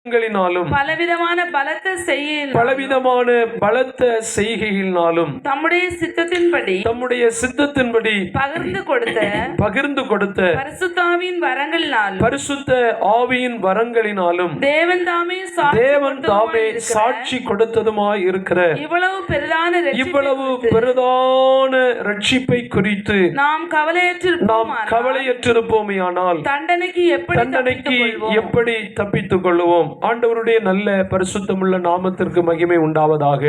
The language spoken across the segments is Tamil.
பலவிதமான பலத்த செய்கையினாலும் தம்முடைய சித்தத்தின்படி பகிர்ந்து கொடுத்த பரிசுத்த ஆவியின் வரங்களினாலும் தேவன் தாமே சாட்சி கொடுத்ததுமாய் இருக்கிற இவ்வளவு பெரிதான ரட்சிப்பை குறித்து நாம் கவலையற்றிருப்போமேயானால் தண்டனைக்கு எப்படி தப்பித்துக் கொள்வோம்? ஆண்டவருடைய நல்ல பரிசுத்தமுள்ள நாமத்திற்கு மகிமை உண்டாவதாக.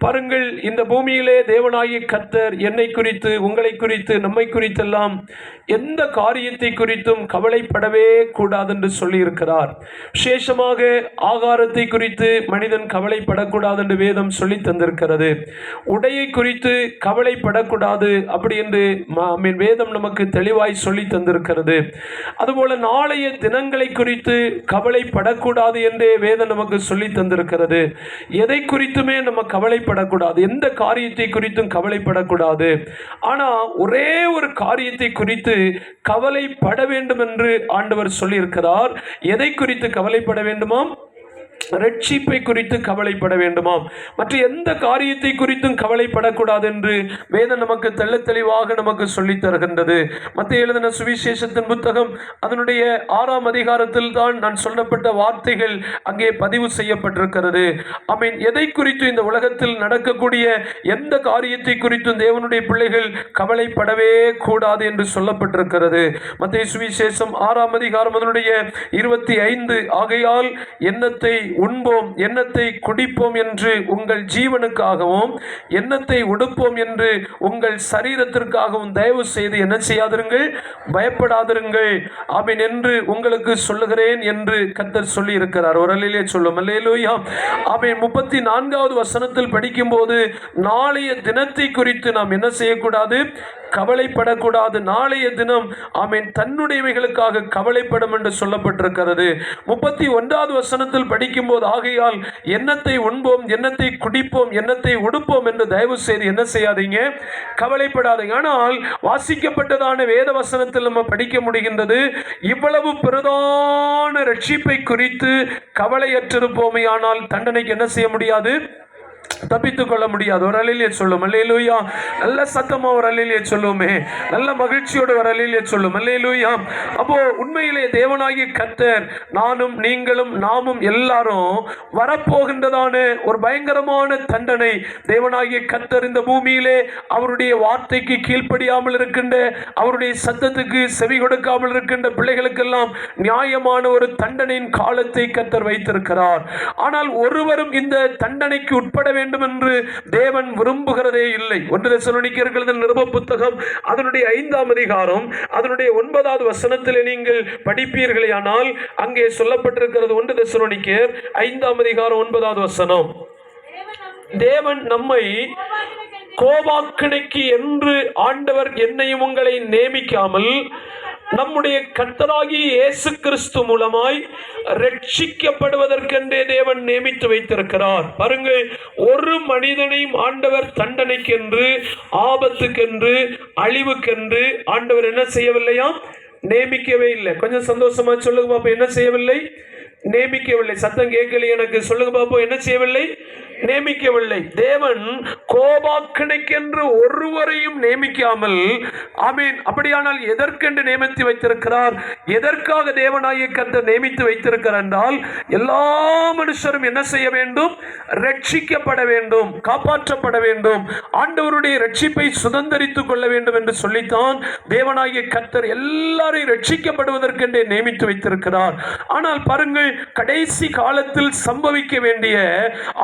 பாருங்கள், இந்த பூமியிலே தேவனாகிய கர்த்தர் என்னை குறித்து, உங்களை குறித்து, நம்மை குறித்தெல்லாம் எந்த காரியத்தை குறித்தும் கவலைப்படவே கூடாது என்று சொல்லி இருக்கிறார். விசேஷமாக ஆகாரத்தை குறித்து மனிதன் கவலைப்படக்கூடாது என்று வேதம் சொல்லி தந்திருக்கிறது. உடையை குறித்து கவலைப்படக்கூடாது அப்படி என்று வேதம் நமக்கு தெளிவாய் சொல்லி தந்திருக்கிறது. அதுபோல நாளைய தினங்களை குறித்து கவலைப்படக்கூடாது என்றே வேதம் நமக்கு சொல்லி தந்திருக்கிறது. எதை குறித்துமே நம்ம கவலைப்படக்கூடாது, எந்த காரியத்தை குறித்தும் கவலைப்படக்கூடாது. ஆனா ஒரே ஒரு காரியத்தை குறித்து கவலைப்பட வேண்டும் என்று ஆண்டவர் சொல்லியிருக்கிறார். எதை குறித்து கவலைப்பட வேண்டுமாம்? ரட்சிப்பை குறித்து கவலைப்பட வேண்டுமாம். மற்ற எந்த காரியத்தை குறித்தும் கவலைப்படக்கூடாது என்று வேதம் நமக்கு தெளிவாக நமக்கு சொல்லித் தருகின்றது. மத்திய எழுதின சுவிசேஷத்தின் புத்தகம் அதனுடைய 6ஆம் அதிகாரத்தில் தான் நான் சொல்லப்பட்ட வார்த்தைகள் அங்கே பதிவு செய்யப்பட்டிருக்கிறது. எதை குறித்து இந்த உலகத்தில் நடக்கக்கூடிய எந்த காரியத்தை குறித்தும் தேவனுடைய பிள்ளைகள் கவலைப்படவே கூடாது என்று சொல்லப்பட்டிருக்கிறது. மத்திய சுவிசேஷம் 6ஆம் அதிகாரம் அதனுடைய 25, ஆகையால் எண்ணத்தை உண்போம், எண்ணத்தை குடிப்போம் என்று உங்கள் ஜீவனுக்காகவும் எண்ணத்தை உடுப்போம் என்று உங்கள் சரீரத்திற்காகவும் தயவு செய்து என்ன செய்யாதிருங்கள், பயப்படாதிருங்கள் ஆமென் என்று உங்களுக்கு சொல்லுகிறேன் என்று கர்த்தர் சொல்லி இருக்கிறார். ஒரு அல்லேலூயா சொல்லும். அல்லேலூயா. ஆமென். 34வது வசனத்தில் படிக்கும்போது நாளைய தினத்தை குறித்து நாம் என்ன செய்யக்கூடாது? கவலைப்படக்கூடாது. நாளைய தினம் ஆமென் தன்னுடையவைகளுக்காக கவலைப்படும் என்று சொல்லப்பட்டிருக்கிறது. 31வது வசனத்தில் படிக்கும்போது ஆகையால் எண்ணத்தை உண்போம், எண்ணத்தை குடிப்போம், எண்ணத்தை உடுப்போம் என்று தயவு செய்து என்ன செய்யாதீங்க, கவலைப்படாதீங்க. ஆனால் வாசிக்கப்பட்டதான வேத வசனத்தில் நம்ம படிக்க முடிகின்றது, இவ்வளவு பிரதான ரட்சிப்பை குறித்து கவலையற்றிருப்போமே ஆனால் தண்டனைக்கு என்ன செய்ய முடியாது, தப்பித்துக் கொள்ள முடியாது. ஒரு அல்லேலூயா சொல்லும். அல்லேலூயா. நல்ல சத்தமா ஒரு அல்லேலூயா சொல்லுமே, நல்ல மகிழ்ச்சியோடு ஒரு அல்லேலூயா சொல்லும். அல்லேலூயா. அப்போ உண்மையிலே தேவனாகிய கர்த்தர் நானும் நீங்களும் நாமும் எல்லாரும் வரப்போகின்றதான ஒரு பயங்கரமான தண்டனை தேவனாகிய கர்த்தர் இந்த பூமியிலே அவருடைய வார்த்தைக்கு கீழ்ப்படியாமல் இருக்கின்ற, அவருடைய சத்தத்துக்கு செவி கொடுக்காமல் இருக்கின்ற பிள்ளைகளுக்கெல்லாம் நியாயமான ஒரு தண்டனையின் காலத்தை கர்த்தர் வைத்திருக்கிறார். ஆனால் ஒருவரும் இந்த தண்டனைக்கு உட்பட வேண்டும் என்று தேவன் விரும்புகிறதே இல்லை. 1 தெசலோனிக்கேயர் நிருப புத்தகம் அதனுடைய 5ஆம் அதிகாரம் அதனுடைய 9வது வசனத்திலே நீங்கள் படிப்பீர்களேயானால் அங்கே சொல்லப்பட்டிருக்கிறது. 1 தெசலோனிக்கேயர் 5ஆம் அதிகாரம் 9வது வசனம், தேவன் நம்மை கோபாக்கினைக்கு என்று ஆண்டவர் என்னையும் உங்களை நியமிக்காமல் நம்முடைய கர்த்தராகிய இயேசு கிறிஸ்து மூலமாய் ரட்சிக்கப்படுவதற்கென்றே தேவன் நியமித்து வைத்திருக்கிறார். பாருங்கள், ஒரு மனிதனையும் ஆண்டவர் தண்டனைக்கென்று, ஆபத்துக்கென்று, அழிவுக்கென்று ஆண்டவர் என்ன செய்யவில்லையாம், நியமிக்கவே இல்லை. கொஞ்சம் சந்தோஷமா சொல்லுங்க பாப்போம், என்ன செய்யவில்லை, நியமிக்கவில்லை. சத்தம் கேட்கல எனக்கு, சொல்லுங்க பாப்போம், என்ன செய்யவில்லை, நியமிக்கவில்லை. தேவன் கோபாக்கினைக்கென்று ஒருவரையும் நியமிக்காமல், ஆமீன், அப்படியானால் எதற்கென்று நியமித்து வைத்திருக்கிறார்? எதற்காக தேவனாகிய கர்த்தர் நியமித்து வைத்திருக்கிறார் என்றால் எல்லா மனுஷரும் என்ன செய்ய வேண்டும், ரட்சிக்கப்பட வேண்டும், காப்பாற்றப்பட வேண்டும், ஆண்டவருடைய ரட்சிப்பை சுதந்தரித்துக் கொள்ள வேண்டும் என்று சொல்லித்தான் தேவனாகிய கர்த்தர் எல்லாரையும் ரட்சிக்கப்படுவதற்கென்றே நியமித்து வைத்திருக்கிறார். ஆனால் பாருங்கள், கடைசி காலத்தில் சம்பவிக்க வேண்டிய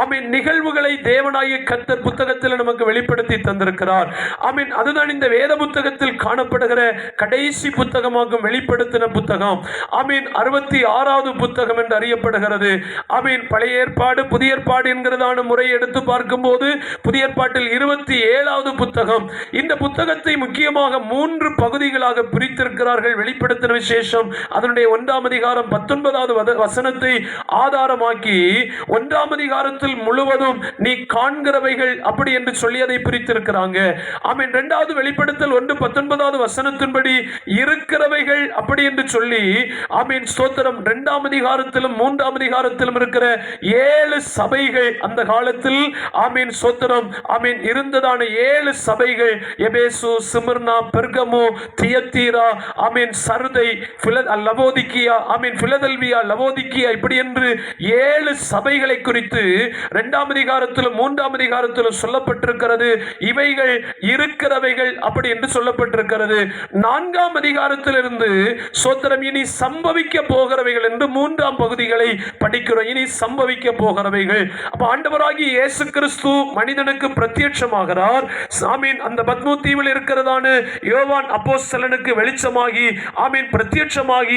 ஆமீன் நிகழ்வுகளை தேவனாகிய கர்த்தர் புத்தகத்தில் நமக்கு வெளிப்படுத்தி தந்திருக்கிறார். ஆமீன். அதுதான் இந்த வேத புத்தகத்தில் காணப்படுகிற கடைசி புத்தகமாகும் வெளிப்படுத்தின புத்தகம். ஆமீன். 66வது புத்தகம் என்று அறியப்படுகிறது. ஆமீன். பழைய ஏற்பாடு, புதிய ஏற்பாடு என்கிறதான முறையை எடுத்து பார்க்கும்போது புதிய ஏற்பாட்டில் 27வது புத்தகம். இந்த புத்தகத்தை முக்கியமாக 3 பகுதிகளாக பிரித்திருக்கிறார்கள். வெளிப்படுத்தின விசேஷம் அதனுடைய 1ஆம் அதிகாரம் 19வது வசனத்தை ஆதாரமாக்கி 1ஆம் அதிகாரத்தில் முழுவதும் முழுவதும் நீ காண்கிறவைகள் அப்படி என்று சொல்லி அதை பிரித்திருக்கிறாங்க. ஆமென். இரண்டாவது வெளிப்படுத்தல் 1:19 வசனத்தின்படி இருக்கிறவைகள் அப்படி என்று சொல்லி, ஆமென் ஸ்தோத்திரம், 2ஆம் அதிகாரத்திலும் 3ஆம் அதிகாரத்திலும் இருக்கிற 7 சபைகள் அந்த காலத்தில், ஆமென் ஸ்தோத்திரம், ஆமென் இருந்ததான 7 சபைகள், எபேசு, சிமிர்னா, பெர்கமு, தியத்தீரா, ஆமென் சர்தை, லவோதிக்கியா, ஆமென் பிலதெல்பியா, லவோதிக்கியா, இப்படி என்று 7 சபைகளை குறித்து 2ஆம் அதிகாரத்திலும் 3ஆம் அதிகாரத்திலும் சொல்லப்பட்டிருக்கிறது. இவைகள் இருக்கிறவைகள் அப்படி என்று சொல்லப்பட்டிருக்கிறது. 4ஆம் அதிகாரத்திலிருந்து சோத்திரம் இனி சம்பவிக்க போகிறவைகள் என்று 3ஆம் பகுதிகளை படிக்கிறோம். இனி சம்பவிக்க போகிறவைகள். அப்ப ஆண்டவராகிய இயேசு கிறிஸ்து மனிதனுக்கு பிரத்யட்சமாகிறார். ஆமீன். அந்த பத்மு தீவில் இருக்கிறதான யோவான் அப்போஸ்தலனுக்கு வெளிச்சமாகி, ஆமீன், பிரத்யட்சமாகி